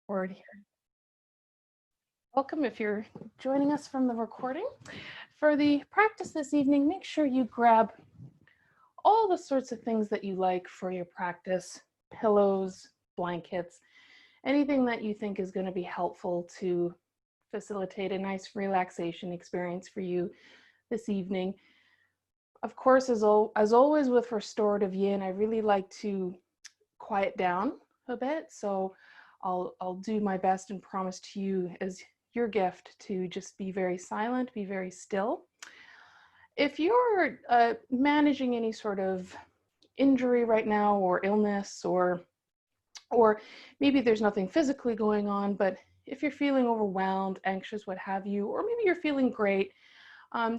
Forward here. Welcome if you're joining us from the recording. For the practice this evening, make sure you grab all the sorts of things that you like for your practice, pillows, blankets, anything that you think is going to be helpful to facilitate a nice relaxation experience for you this evening. Of course, as always with restorative yin, I really like to quiet down a bit. So I'll do my best and promise to you as your gift to just be very silent, be very still. If you're managing any sort of injury right now or illness or maybe there's nothing physically going on, but if you're feeling overwhelmed, anxious, what have you, or maybe you're feeling great,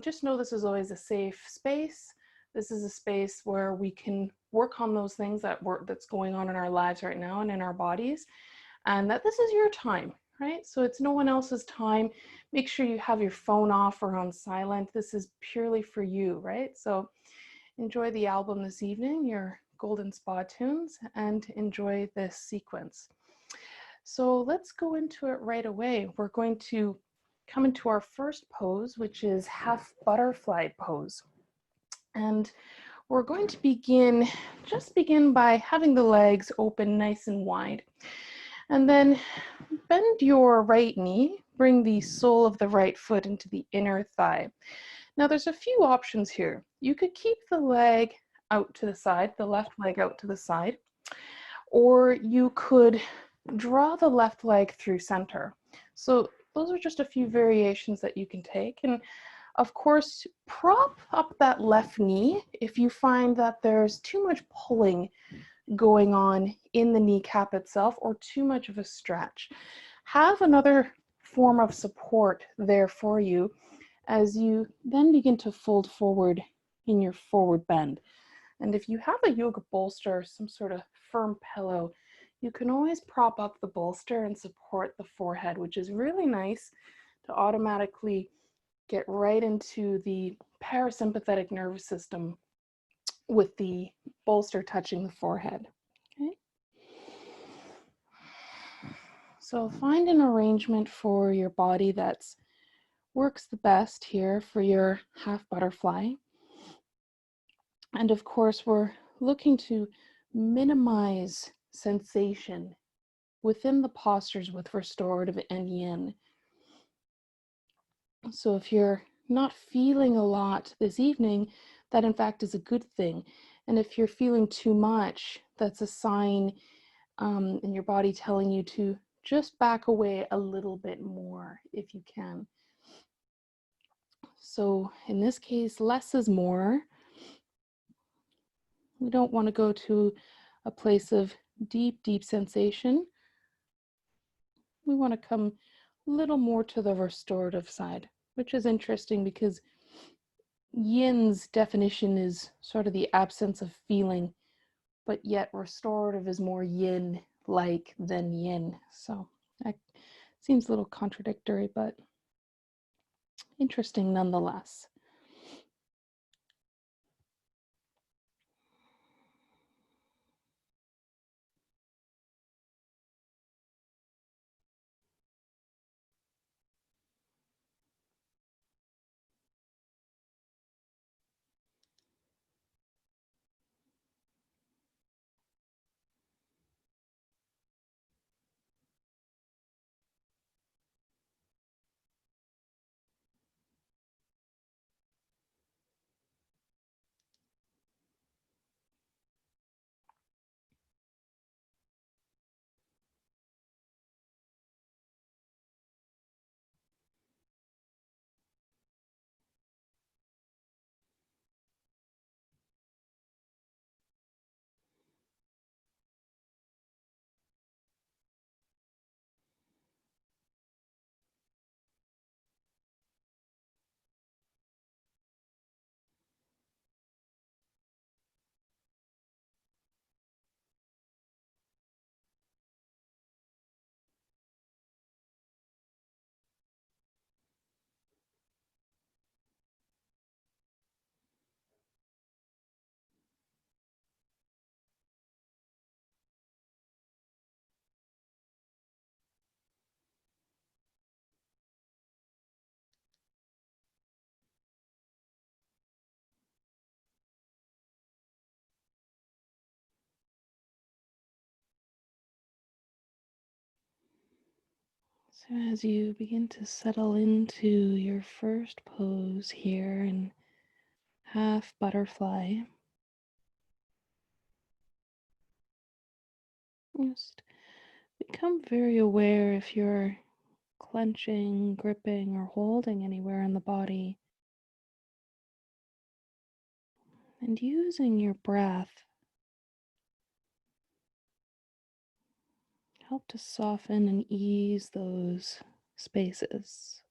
just know this is always a safe space. This is a space where we can work on those things that's going on in our lives right now and in our bodies, and that this is your time, right? So it's no one else's time. Make sure you have your phone off or on silent. This is purely for you, right? So enjoy the album this evening, your Golden Spa tunes, and enjoy this sequence. So let's go into it right away. We're going to come into our first pose, which is half butterfly pose. And we're going to begin by having the legs open nice and wide. And then bend your right knee, bring the sole of the right foot into the inner thigh. Now there's a few options here. You could keep the leg out to the side, the left leg out to the side, or you could draw the left leg through center. So those are just a few variations that you can take. And of course, prop up that left knee if you find that there's too much pulling going on in the kneecap itself or too much of a stretch. Have another form of support there for you as you then begin to fold forward in your forward bend. And if you have a yoga bolster, some sort of firm pillow, you can always prop up the bolster and support the forehead, which is really nice to automatically get right into the parasympathetic nervous system with the bolster touching the forehead. Okay. So find an arrangement for your body that works the best here for your half butterfly. And of course, we're looking to minimize sensation within the postures with restorative and yin. So if you're not feeling a lot this evening, that in fact is a good thing. And if you're feeling too much, that's a sign in your body telling you to just back away a little bit more if you can. So in this case, less is more. We don't want to go to a place of deep, deep sensation. We want to come a little more to the restorative side, which is interesting because yin's definition is sort of the absence of feeling, but yet restorative is more yin-like than yin. So that seems a little contradictory, but interesting nonetheless. So as you begin to settle into your first pose here in half butterfly, just become very aware if you're clenching, gripping, or holding anywhere in the body, and using your breath, help to soften and ease those spaces.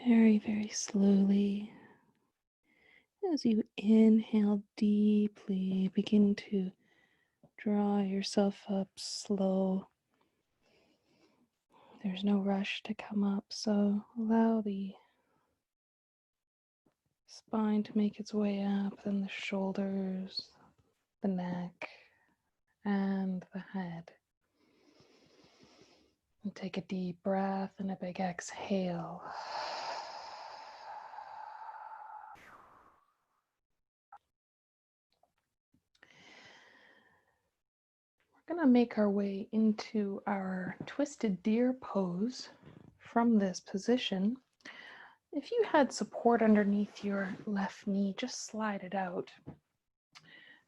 Very, very slowly, as you inhale deeply, begin to draw yourself up slow. There's no rush to come up, so allow the spine to make its way up, then the shoulders, the neck, and the head. And take a deep breath and a big exhale. We're going to make our way into our twisted deer pose from this position. If you had support underneath your left knee, just slide it out.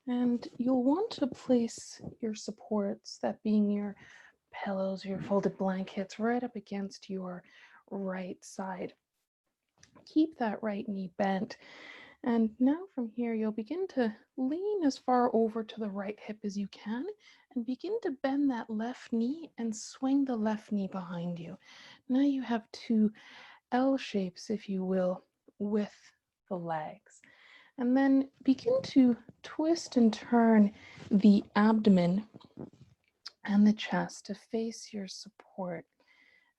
And you'll want to place your supports, that being your pillows, your folded blankets, right up against your right side. Keep that right knee bent. And now from here, you'll begin to lean as far over to the right hip as you can and begin to bend that left knee and swing the left knee behind you. Now you have two L shapes, if you will, with the legs. And then begin to twist and turn the abdomen and the chest to face your support.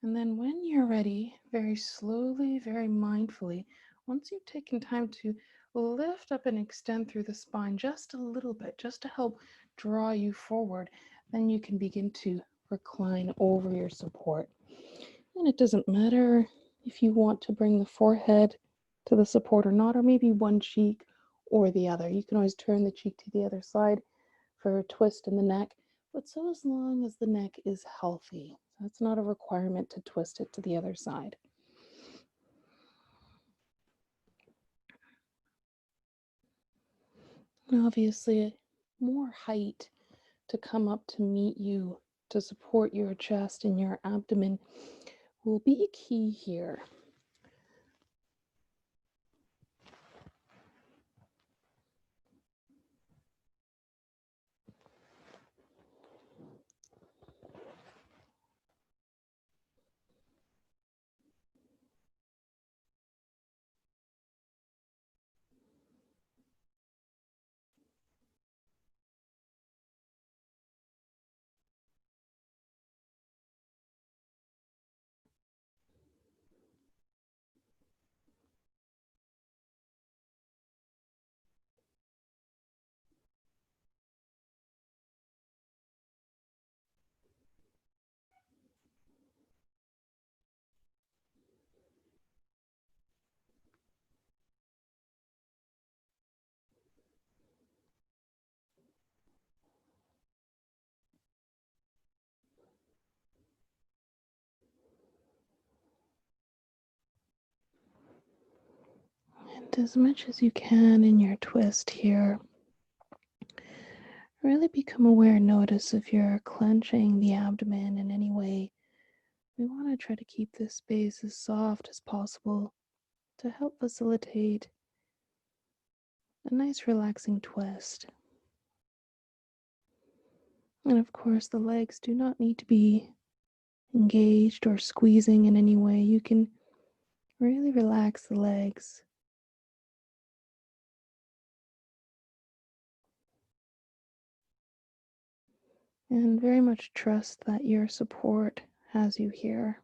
And then when you're ready, very slowly, very mindfully, once you've taken time to lift up and extend through the spine just a little bit, just to help draw you forward, then you can begin to recline over your support. And it doesn't matter if you want to bring the forehead to the support or not, or maybe one cheek or the other. You can always turn the cheek to the other side for a twist in the neck, but so as long as the neck is healthy. That's not a requirement to twist it to the other side. And obviously, more height to come up to meet you, to support your chest and your abdomen will be key here. as much as you can in your twist here, really become aware, notice if you're clenching the abdomen in any way. We want to try to keep this space as soft as possible to help facilitate a nice relaxing twist. And of course, the legs do not need to be engaged or squeezing in any way. You can really relax the legs. And very much trust that your support has you here.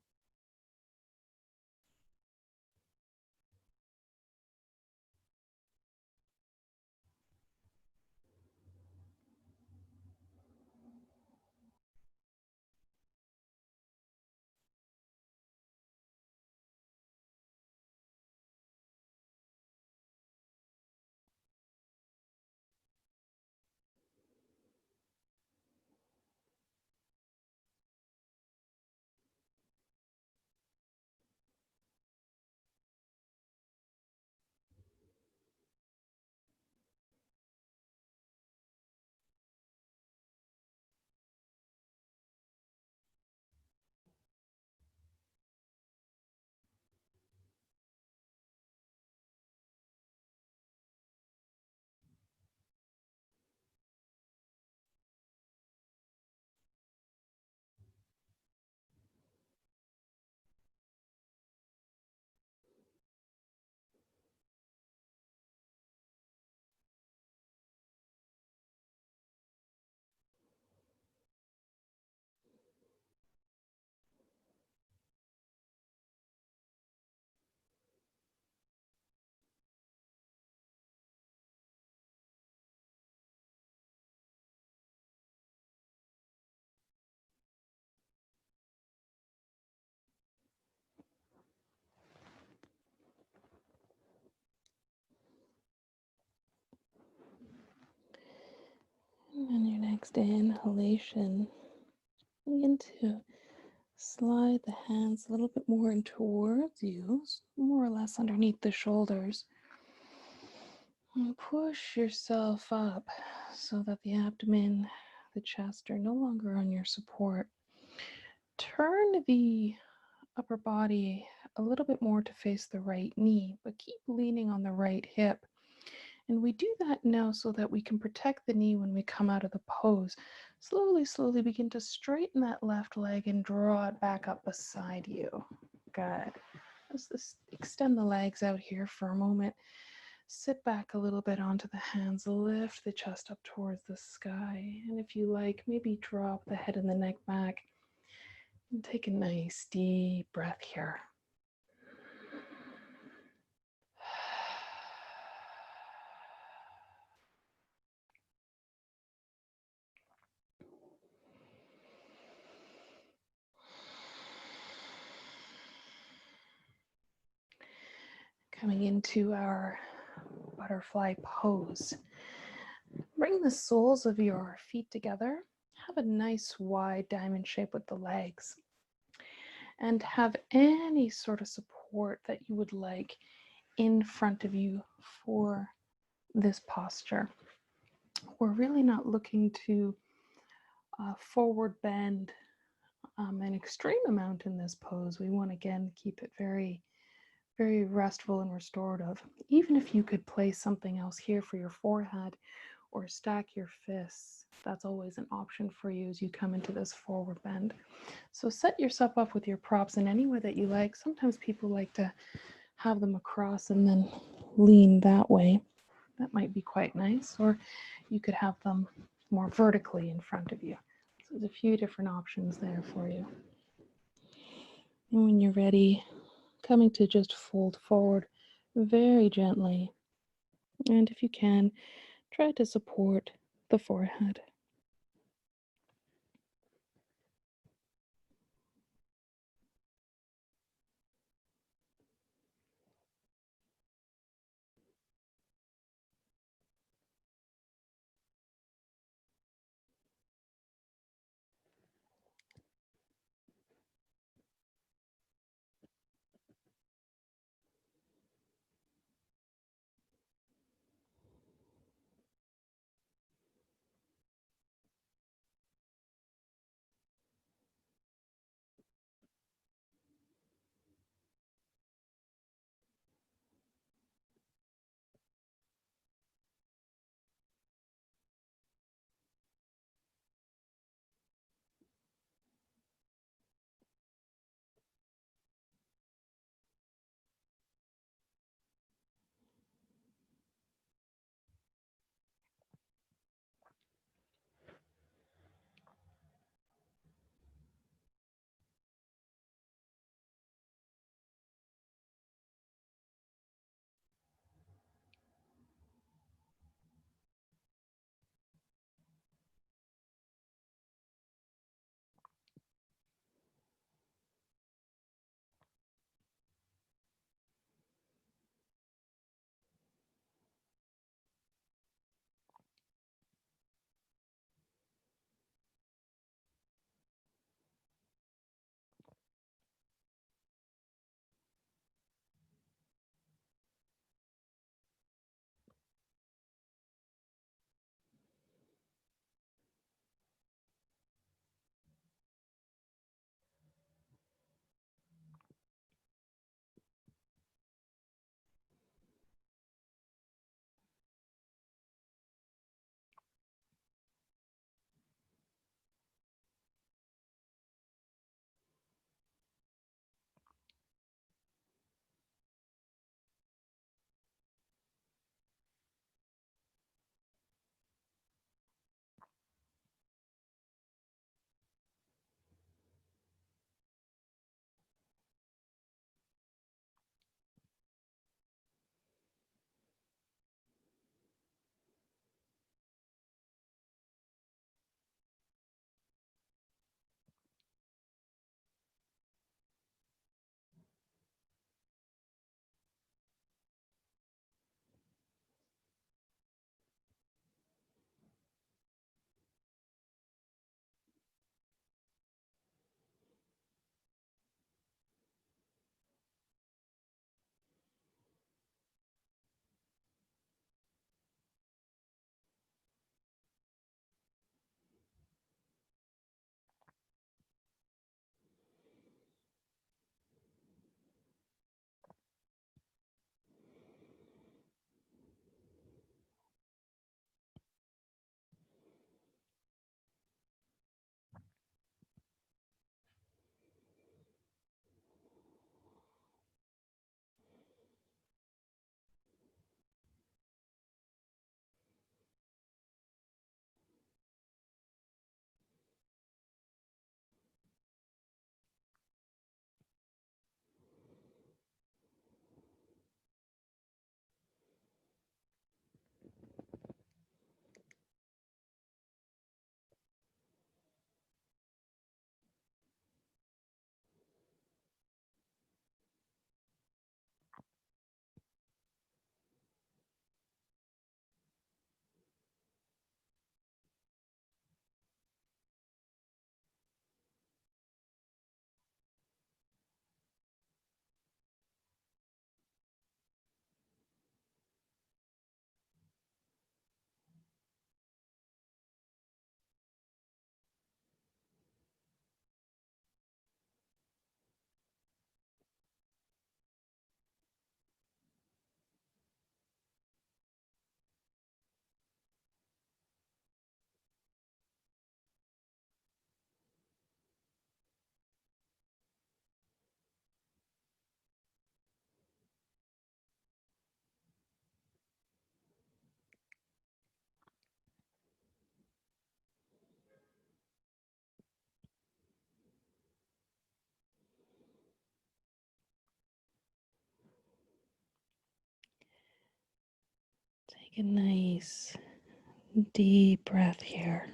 And on your next inhalation, begin to slide the hands a little bit more in towards you, more or less underneath the shoulders. And push yourself up so that the abdomen, the chest are no longer on your support. Turn the upper body a little bit more to face the right knee, but keep leaning on the right hip. And we do that now so that we can protect the knee when we come out of the pose. Slowly, slowly begin to straighten that left leg and draw it back up beside you. Good. Let's extend the legs out here for a moment. Sit back a little bit onto the hands, lift the chest up towards the sky. And if you like, maybe drop the head and the neck back. And take a nice deep breath here. Coming into our butterfly pose. Bring the soles of your feet together. Have a nice wide diamond shape with the legs. And have any sort of support that you would like in front of you for this posture. We're really not looking to forward bend an extreme amount in this pose. We want to, again, keep it very, very restful and restorative. Even if you could place something else here for your forehead or stack your fists, that's always an option for you as you come into this forward bend. So set yourself up with your props in any way that you like. Sometimes people like to have them across and then lean that way. That might be quite nice. Or you could have them more vertically in front of you. So there's a few different options there for you. And when you're ready, coming to just fold forward very gently. And if you can, try to support the forehead. Take a nice deep breath here.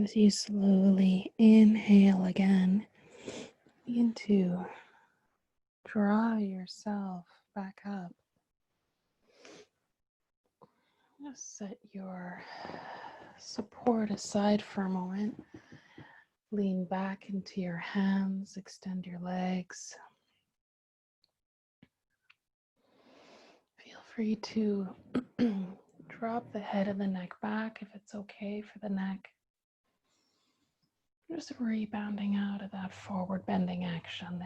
As you slowly inhale again, begin to draw yourself back up. Just set your support aside for a moment. Lean back into your hands, extend your legs. Feel free to drop the head of the neck back if it's okay for the neck. Just rebounding out of that forward bending action.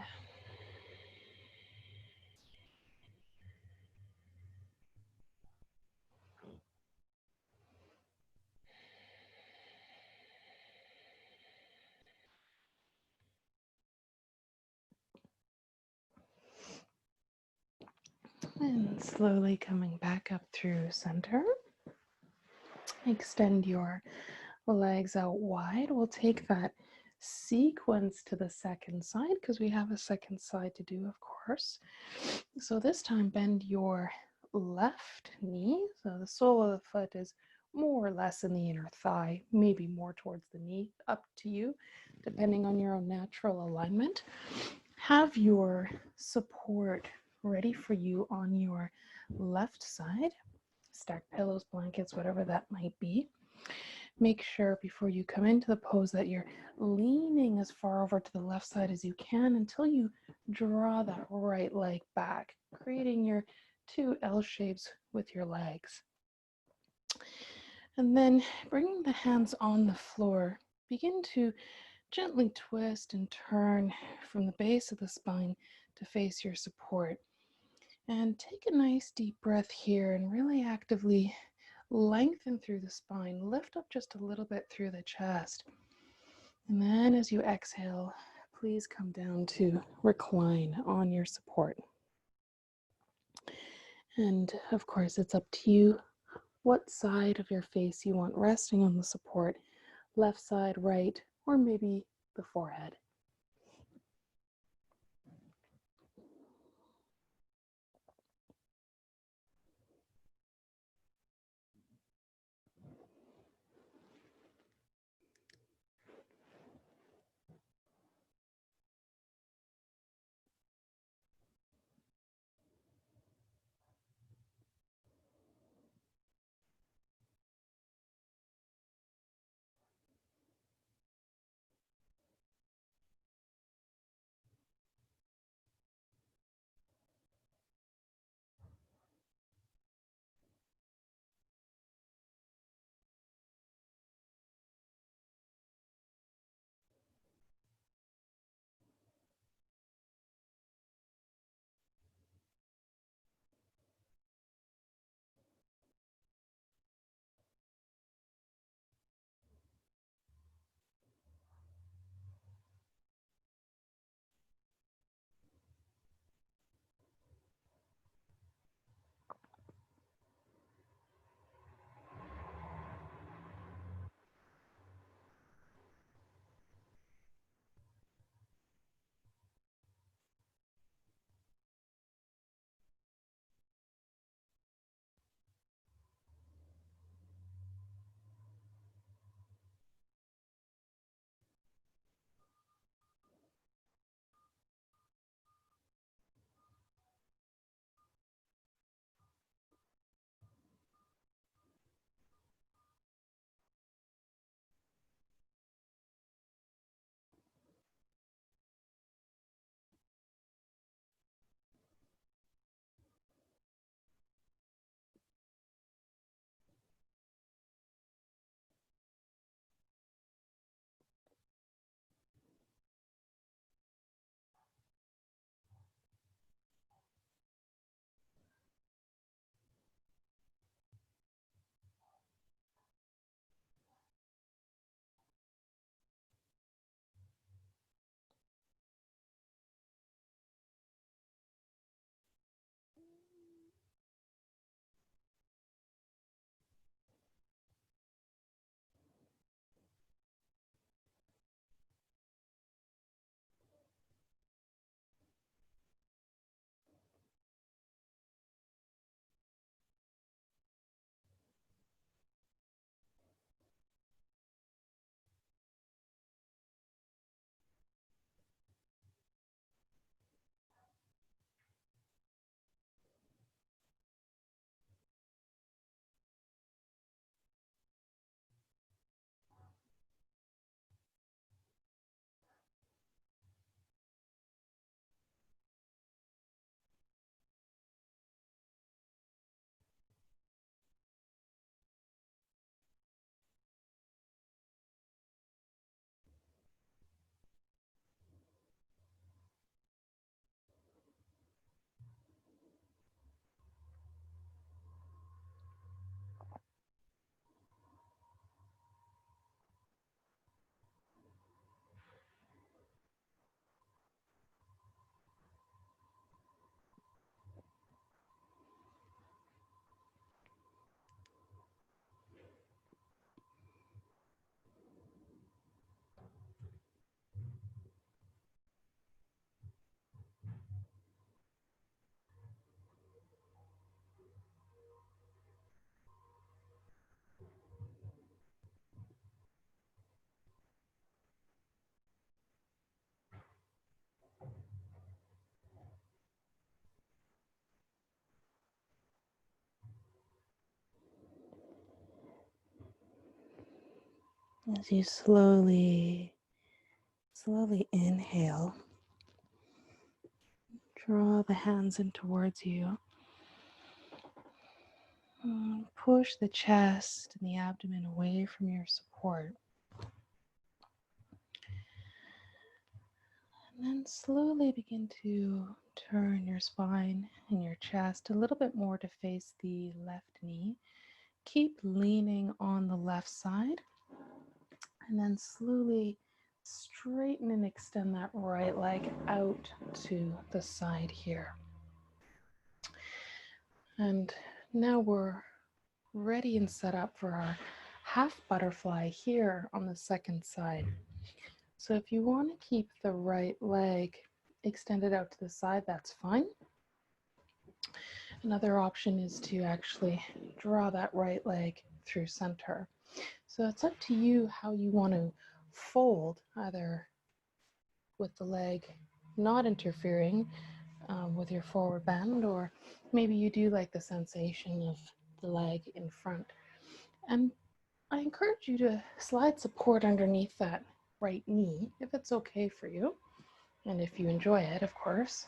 And slowly coming back up through center. Extend your legs out wide. We'll take that sequence to the second side because we have a second side to do, of course. So this time bend your left knee. So the sole of the foot is more or less in the inner thigh, maybe more towards the knee, up to you, depending on your own natural alignment. Have your support ready for you on your left side. Stacked pillows, blankets, whatever that might be. Make sure before you come into the pose that you're leaning as far over to the left side as you can until you draw that right leg back, creating your two L shapes with your legs. And then bringing the hands on the floor, begin to gently twist and turn from the base of the spine to face your support. And take a nice deep breath here and really actively lengthen through the spine. Lift up just a little bit through the chest. And then as you exhale, please come down to recline on your support. And of course, it's up to you what side of your face you want resting on the support, left side, right, or maybe the forehead. As you slowly inhale, draw the hands in towards you. Push the chest and the abdomen away from your support. And then slowly begin to turn your spine and your chest a little bit more to face the left knee. Keep leaning on the left side. And then slowly straighten and extend that right leg out to the side here. And now we're ready and set up for our half butterfly here on the second side. So if you want to keep the right leg extended out to the side, that's fine. Another option is to actually draw that right leg through center. So it's up to you how you want to fold, either with the leg not interfering with your forward bend, or maybe you do like the sensation of the leg in front. And I encourage you to slide support underneath that right knee if it's okay for you, and if you enjoy it, of course.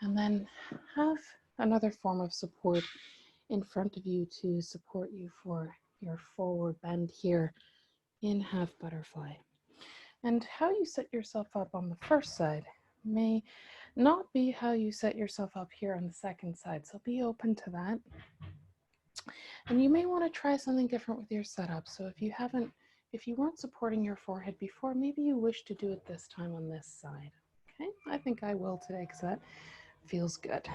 And then have another form of support in front of you to support you for your forward bend here in half butterfly. And how you set yourself up on the first side may not be how you set yourself up here on the second side, so be open to that. And you may want to try something different with your setup. So if you weren't supporting your forehead before, maybe you wish to do it this time on this side. Okay, I think I will today because that feels good.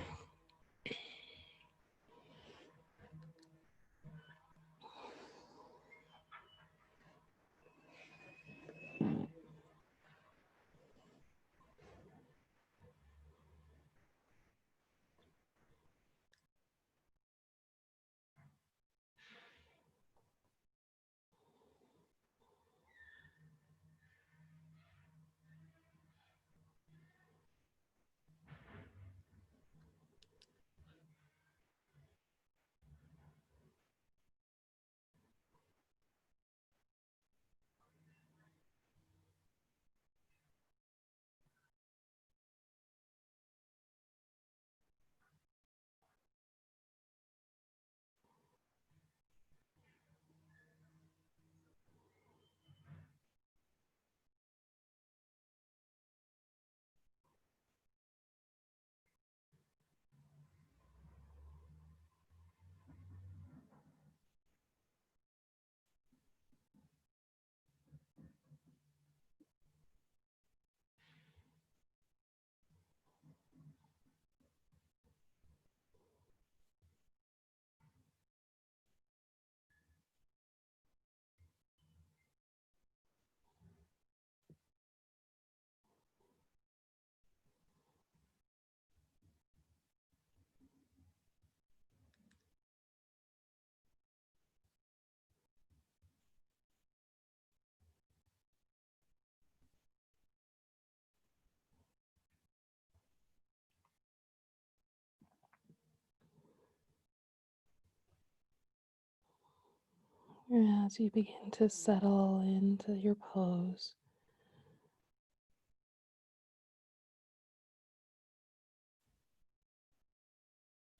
As you begin to settle into your pose,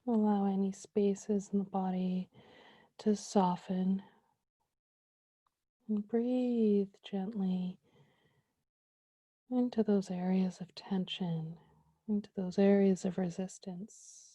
allow any spaces in the body to soften, and breathe gently into those areas of tension, into those areas of resistance.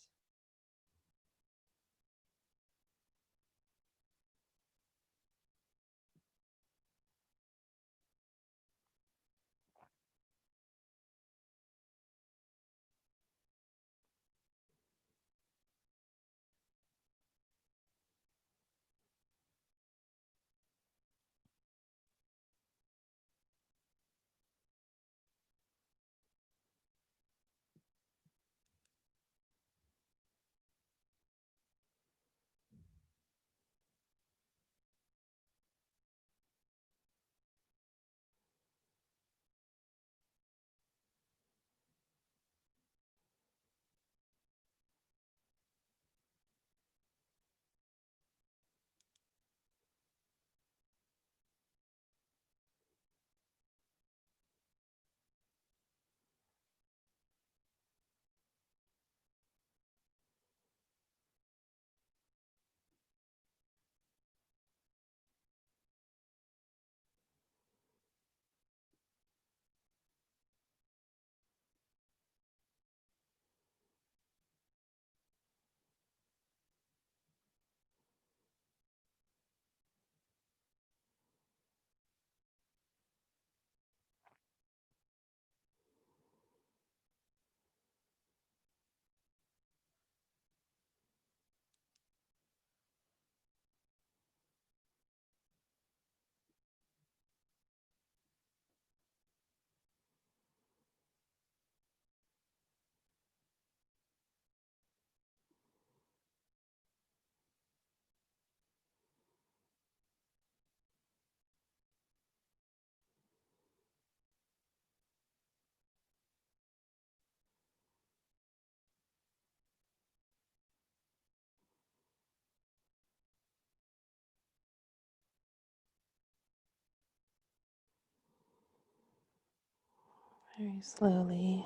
Very slowly,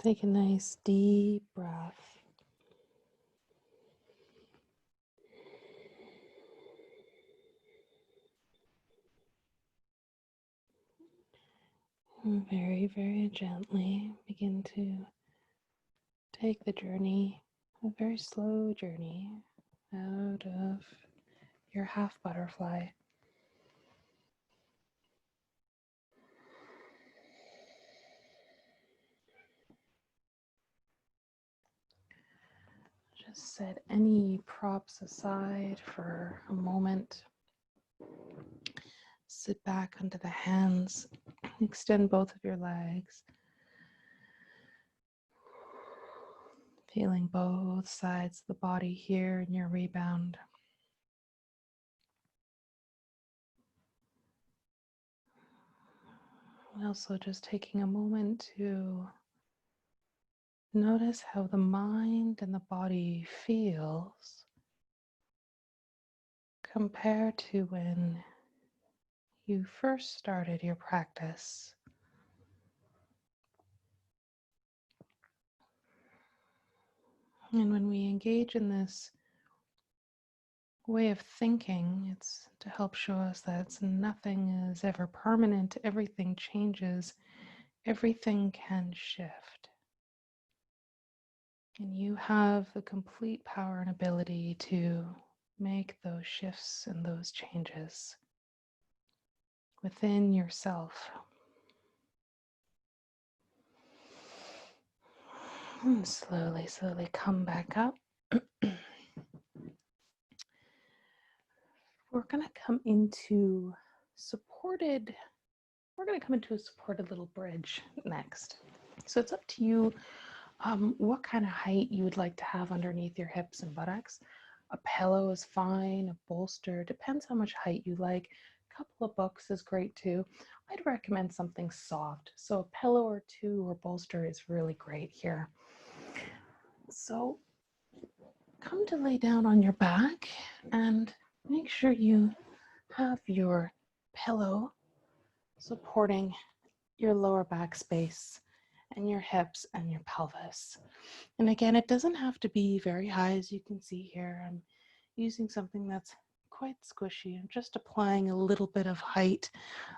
take a nice deep breath. And very, very gently begin to take the journey, a very slow journey, out of your half butterfly. Just set any props aside for a moment. Sit back onto the hands, extend both of your legs, feeling both sides of the body here in your rebound. Also just taking a moment to notice how the mind and the body feels compared to when you first started your practice. And when we engage in this way of thinking, it's to help show us that nothing is ever permanent, everything changes, everything can shift. And you have the complete power and ability to make those shifts and those changes within yourself. And slowly, slowly come back up. We're going to come into a supported little bridge next. So it's up to you what kind of height you would like to have underneath your hips and buttocks. A pillow is fine, a bolster, depends how much height you like. A couple of books is great too. I'd recommend something soft. So a pillow or two or bolster is really great here. So come to lay down on your back and make sure you have your pillow supporting your lower back space and your hips and your pelvis. And again, it doesn't have to be very high, as you can see here. I'm using something that's quite squishy. I'm just applying a little bit of height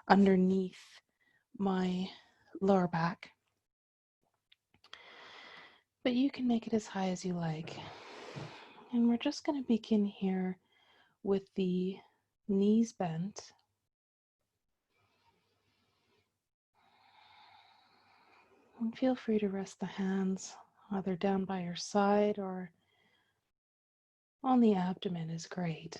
underneath my lower back. But you can make it as high as you like. And we're just going to begin here with the knees bent. And feel free to rest the hands either down by your side or on the abdomen is great.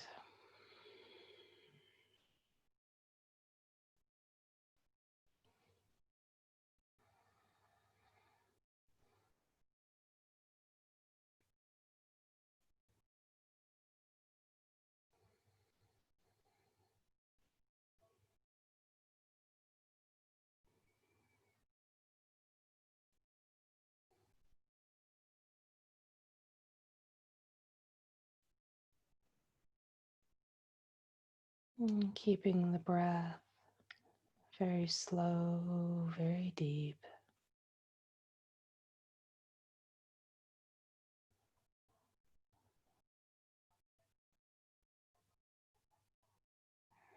And keeping the breath very slow, very deep.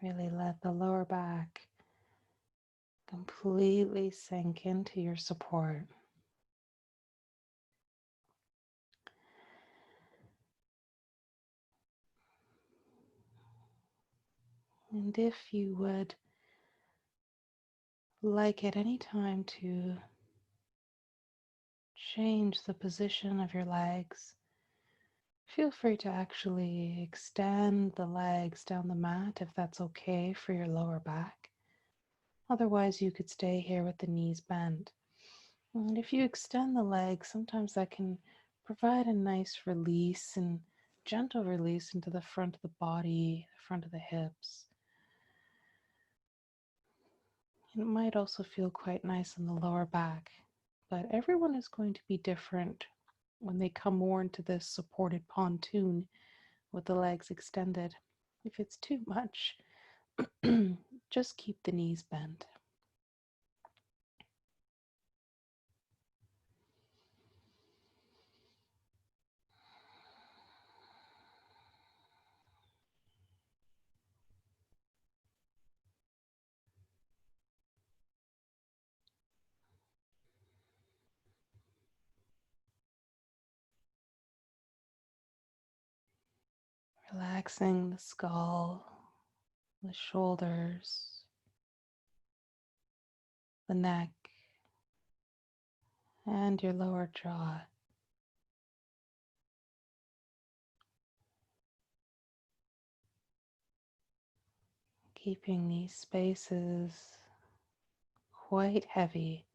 Really let the lower back completely sink into your support. And if you would like at any time to change the position of your legs, feel free to actually extend the legs down the mat if that's okay for your lower back. Otherwise, you could stay here with the knees bent. And if you extend the legs, sometimes that can provide a nice release and gentle release into the front of the body, the front of the hips. It might also feel quite nice in the lower back, but everyone is going to be different when they come more into this supported pontoon with the legs extended. If it's too much, just keep the knees bent. Relaxing the skull, the shoulders, the neck, and your lower jaw. Keeping these spaces quite heavy.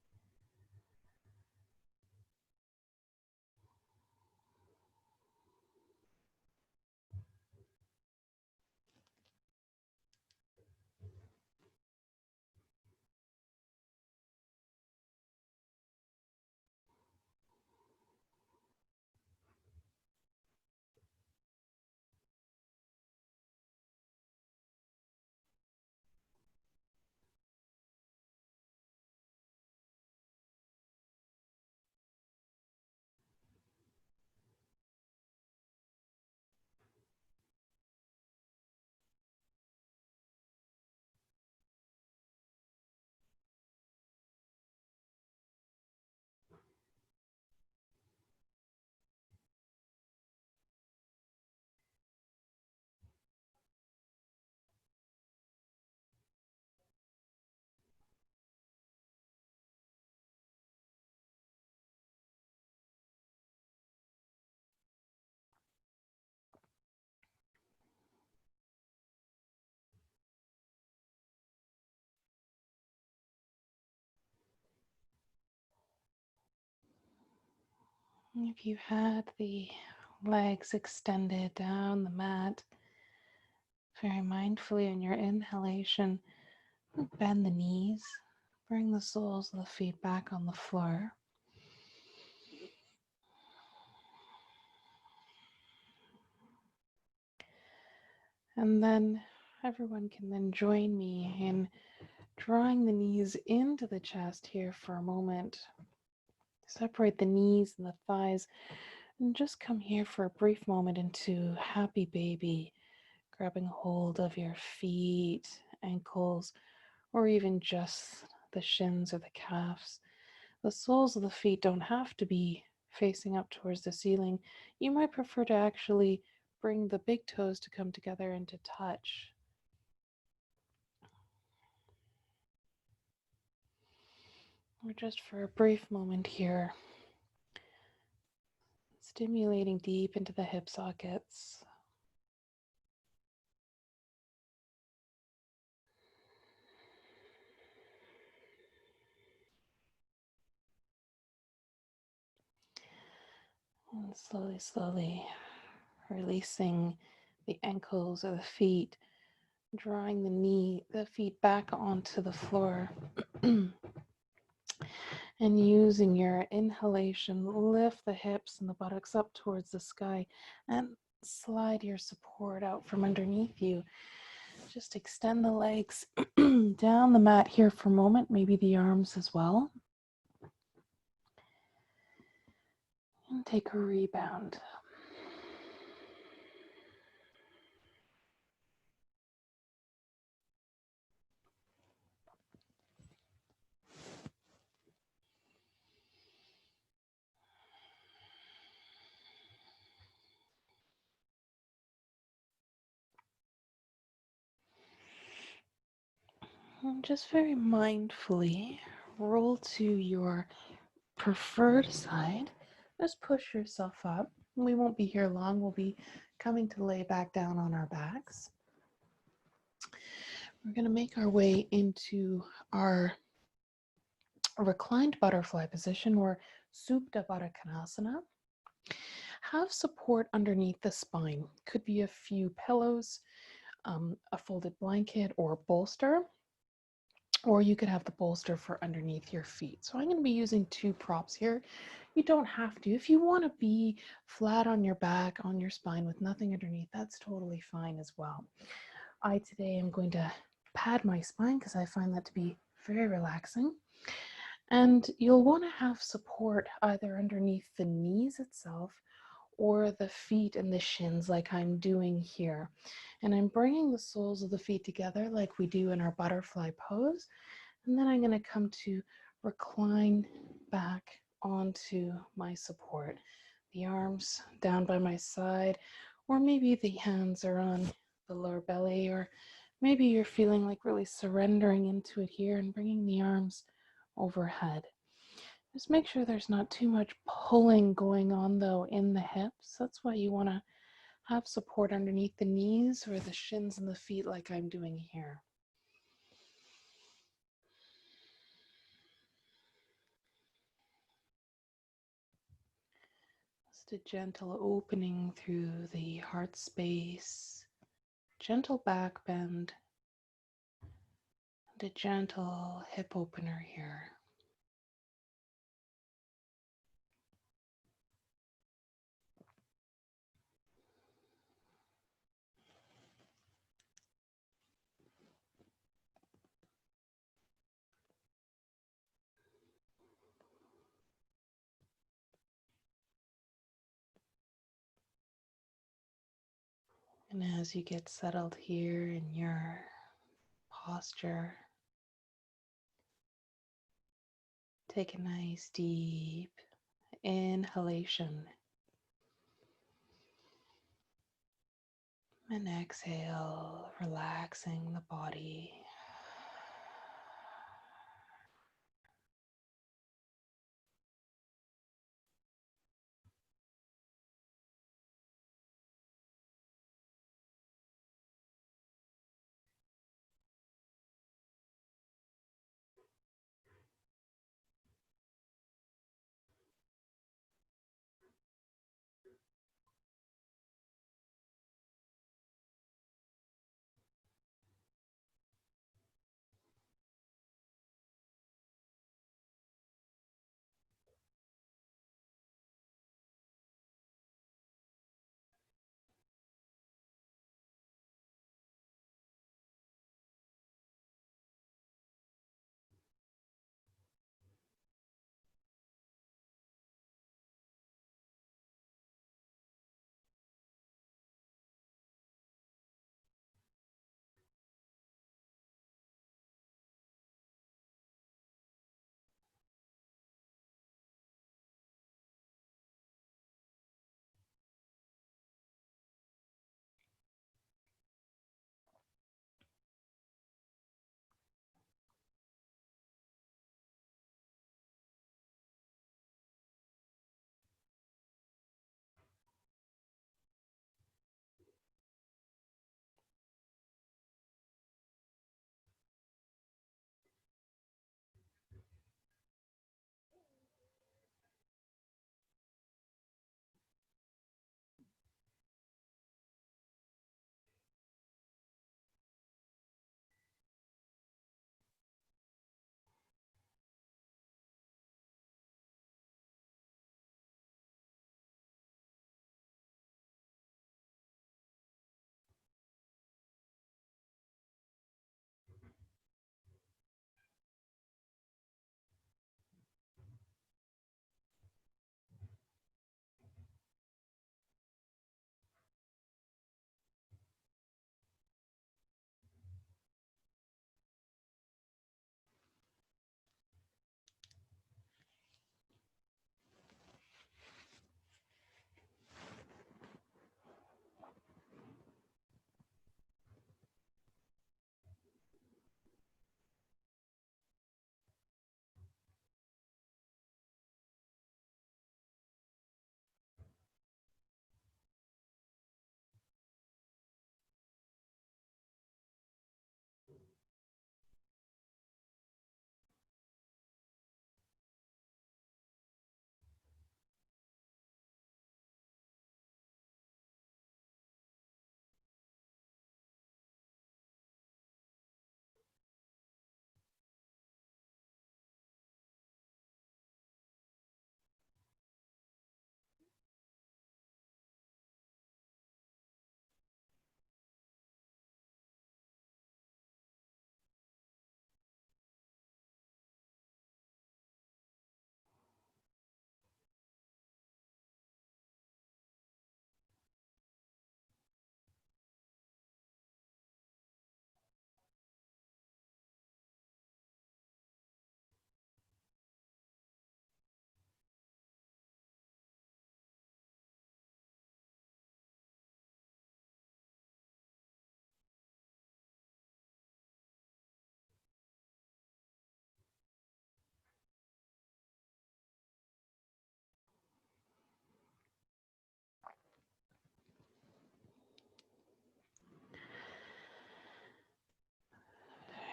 If you had the legs extended down the mat, very mindfully on your inhalation, bend the knees, bring the soles of the feet back on the floor. And then everyone can then join me in drawing the knees into the chest here for a moment. Separate the knees and the thighs and just come here for a brief moment into happy baby, grabbing hold of your feet, ankles, or even just the shins or the calves. The soles of the feet don't have to be facing up towards the ceiling. You might prefer to actually bring the big toes to come together and to touch. Or just for a brief moment here, stimulating deep into the hip sockets. And slowly, slowly releasing the ankles or the feet, drawing the feet back onto the floor. And using your inhalation, lift the hips and the buttocks up towards the sky and slide your support out from underneath you. Just extend the legs down the mat here for a moment, maybe the arms as well. And take a rebound. And just very mindfully roll to your preferred side. Just push yourself up. We won't be here long. We'll be coming to lay back down on our backs. We're going to make our way into our reclined butterfly position or Supta Baddha Konasana. Have support underneath the spine. Could be a few pillows, a folded blanket or bolster, or you could have the bolster for underneath your feet. So I'm going to be using two props here. You don't have to. If you want to be flat on your back, on your spine with nothing underneath, that's totally fine as well. I today am going to pad my spine because I find that to be very relaxing. And you'll want to have support either underneath the knees itself or the feet and the shins like I'm doing here. And I'm bringing the soles of the feet together like we do in our butterfly pose. And then I'm going to come to recline back onto my support. The arms down by my side Or maybe the hands are on the lower belly, or maybe you're feeling like really surrendering into it here and bringing the arms overhead. Just make sure there's not too much pulling going on though in the hips. That's why you want to have support underneath the knees or the shins and the feet like I'm doing here. Just a gentle opening through the heart space, gentle back bend, and a gentle hip opener here. And as you get settled here in your posture, take a nice deep inhalation and exhale, relaxing the body.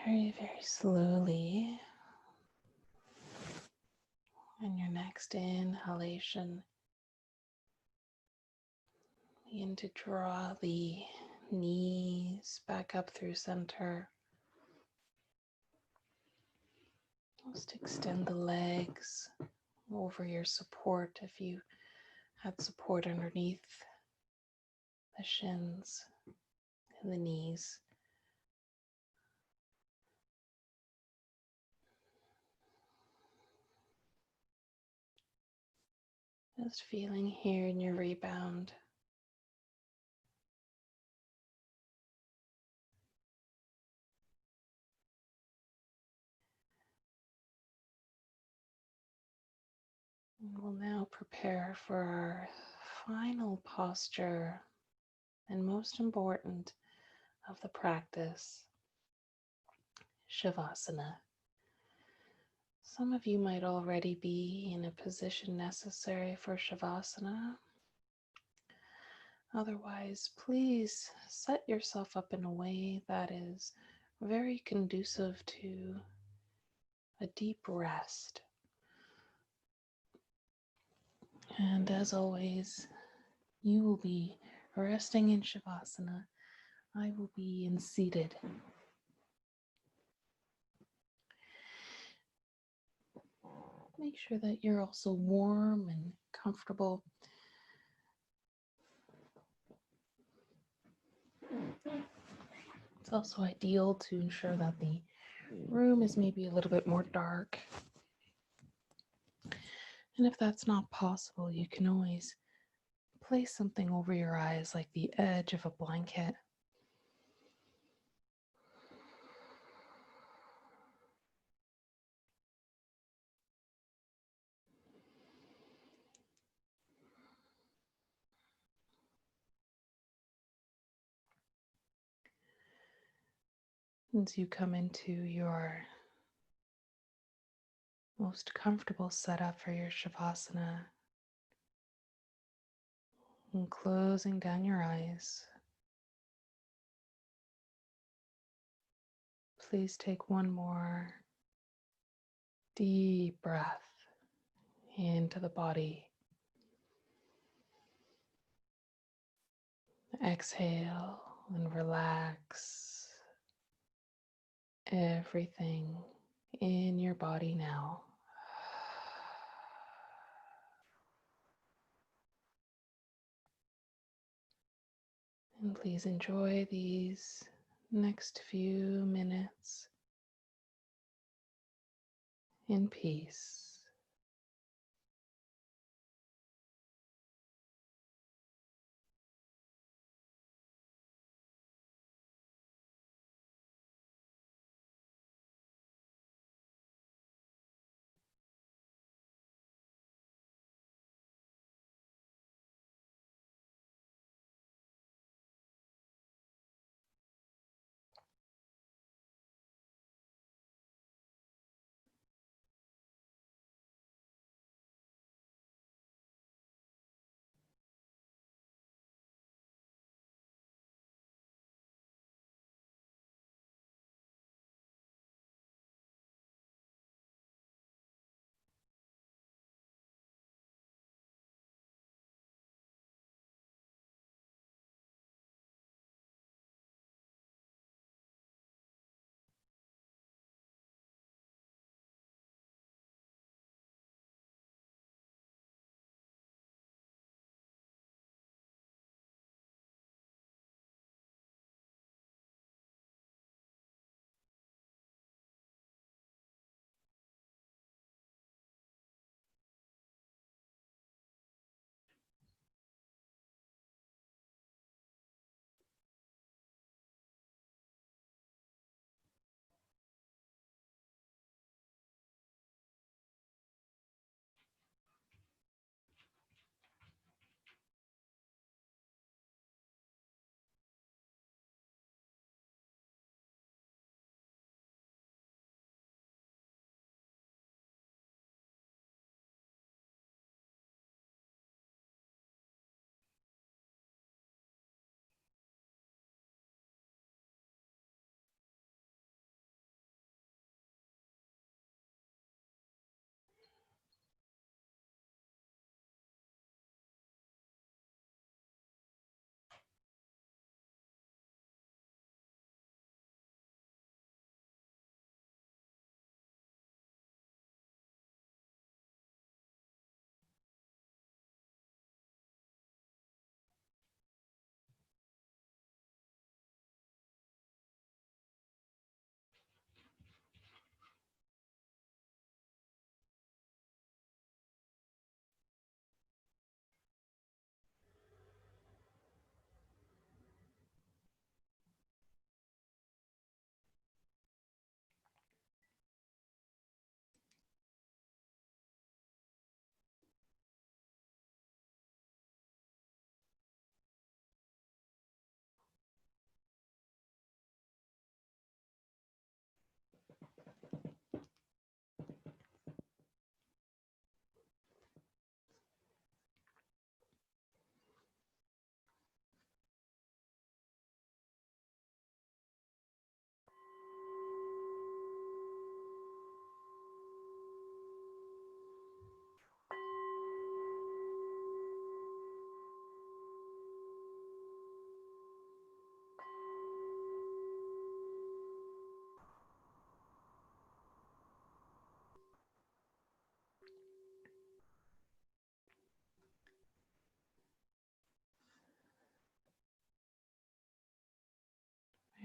very, very slowly. On your next inhalation, begin to draw the knees back up through center. Just extend the legs over your support if you had support underneath the shins and the knees. Just feeling here in your rebound. And we'll now prepare for our final posture and most important of the practice, Shavasana. Some of you might already be in a position necessary for Shavasana. Otherwise, please set yourself up in a way that is very conducive to a deep rest. And as always, you will be resting in Shavasana. I will be in seated. Make sure that you're also warm and comfortable. It's also ideal to ensure that the room is maybe a little bit more dark. And if that's not possible, you can always place something over your eyes like the edge of a blanket. As you come into your most comfortable setup for your Shavasana, and closing down your eyes, please take one more deep breath into the body. Exhale and relax everything in your body now. And please enjoy these next few minutes in peace.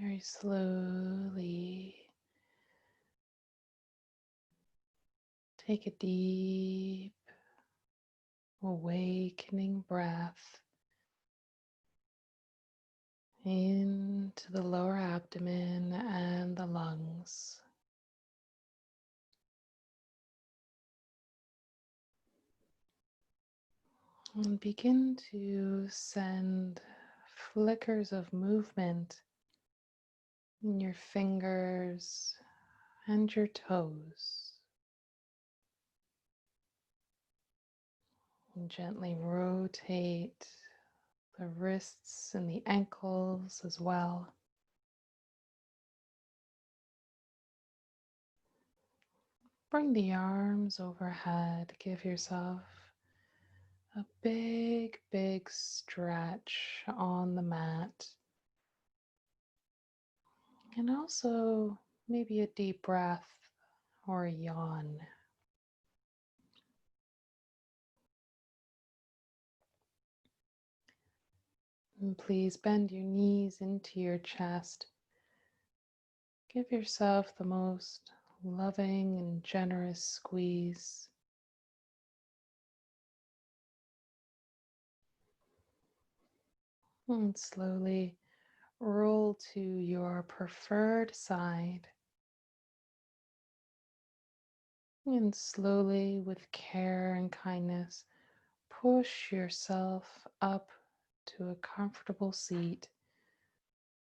Very slowly take a deep, awakening breath into the lower abdomen and the lungs. And begin to send flickers of movement in your fingers and your toes. And gently rotate the wrists and the ankles as well. Bring the arms overhead. Give yourself a big, big stretch on the mat. And also maybe a deep breath or a yawn. And please bend your knees into your chest. Give yourself the most loving and generous squeeze. And slowly roll to your preferred side. And slowly, with care and kindness, push yourself up to a comfortable seat,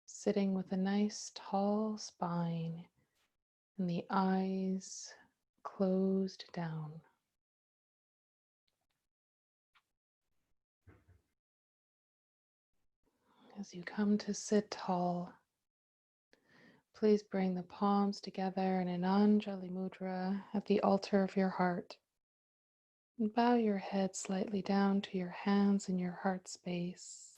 sitting with a nice tall spine and the eyes closed down. As you come to sit tall, please bring the palms together in an Anjali Mudra at the altar of your heart. And bow your head slightly down to your hands in your heart space.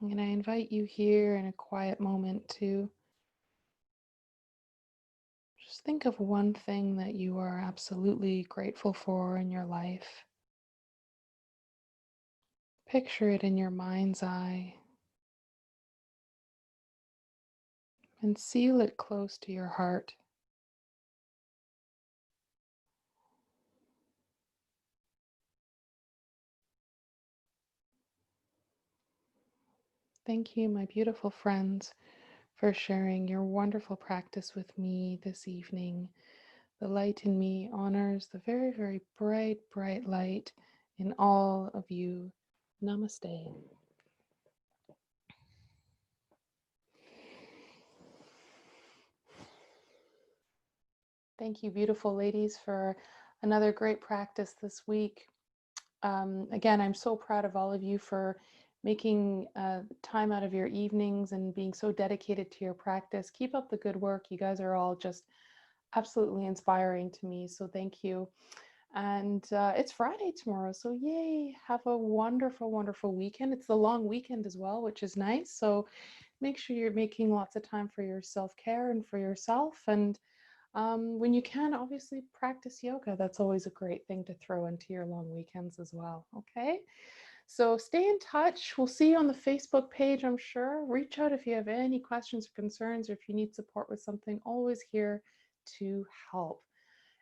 And I invite you here in a quiet moment to just think of one thing that you are absolutely grateful for in your life. Picture it in your mind's eye and seal it close to your heart. Thank you, my beautiful friends, for sharing your wonderful practice with me this evening. The light in me honors the very, very bright, bright light in all of you. Namaste. Thank you, beautiful ladies, for another great practice this week. Again, I'm so proud of all of you for making time out of your evenings and being so dedicated to your practice. Keep up the good work. You guys are all just absolutely inspiring to me. So thank you. And it's Friday tomorrow. So yay, have a wonderful, wonderful weekend. It's the long weekend as well, which is nice. So make sure you're making lots of time for your self-care and for yourself. And when you can, obviously practice yoga. That's always a great thing to throw into your long weekends as well. Okay. So stay in touch. We'll see you on the Facebook page, I'm sure. Reach out if you have any questions or concerns, or if you need support with something, always here to help.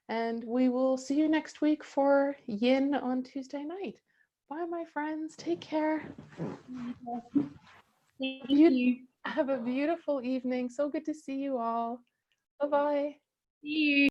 And we will see you next week for Yin on Tuesday night. Bye, my friends. Take care. Thank you. Have a beautiful evening. So good to see you all. Bye-bye. See you.